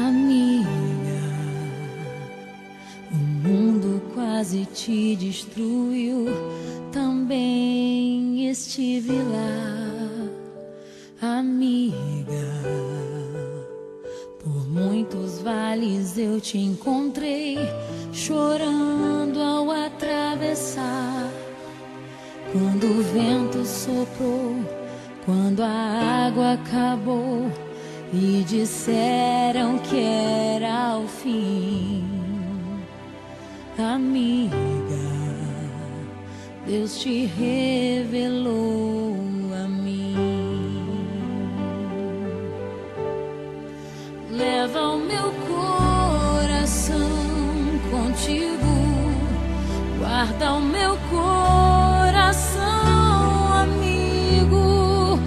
Amiga, o mundo quase te destruiu, também estive lá. Amiga, por muitos vales eu te encontrei, chorando ao atravessar. Quando o vento soprou, quando a água acabou e disseram que era o fim. Amiga, Deus te revelou a mim. Leva o meu coração contigo, guarda o meu coração, amigo.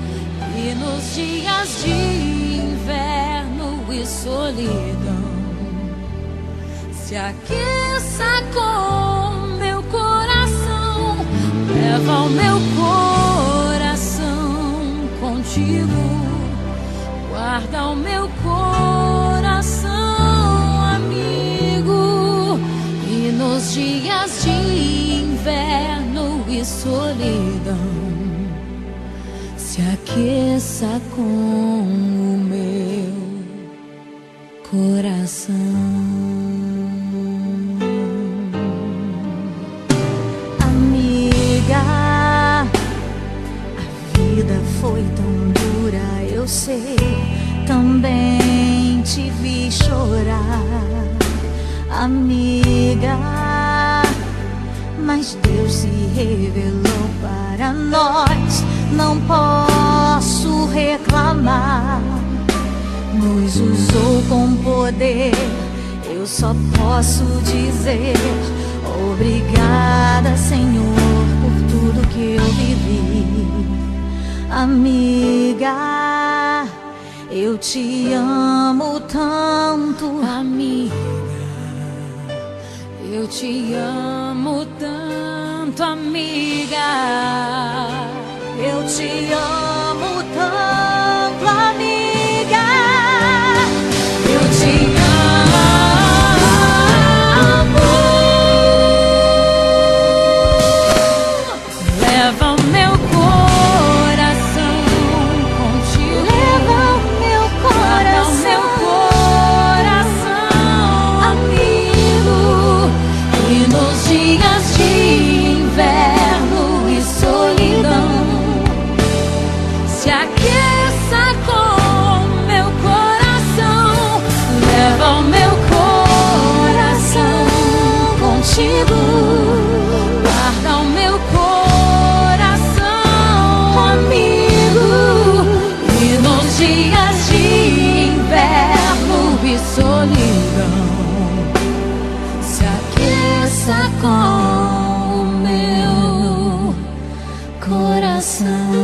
E nos dias de inverno e solidão, se aqueça com meu coração. Leva o meu coração contigo, guarda o meu coração, amigo. E nos dias de inverno e solidão, se aqueça com o meu coração. Amiga, a vida foi tão dura, eu sei, também te vi chorar. Amiga, mas Deus se revelou para nós, não posso reclamar. Nos usou com poder, eu só posso dizer obrigada, Senhor, por tudo que eu vivi. Amiga, eu te amo tanto. Amiga, eu te amo tanto, amiga. Eu te amo tanto, amiga. Eu te amo. Leva o meu coração contigo, Leva o meu guarda o meu coração, amigo. E nos dias de inverno e solidão, se aqueça com meu coração. Leva o meu coração contigo, guarda o meu coração, amigo. E nos dias de inverno e solidão, se aqueça com o meu coração.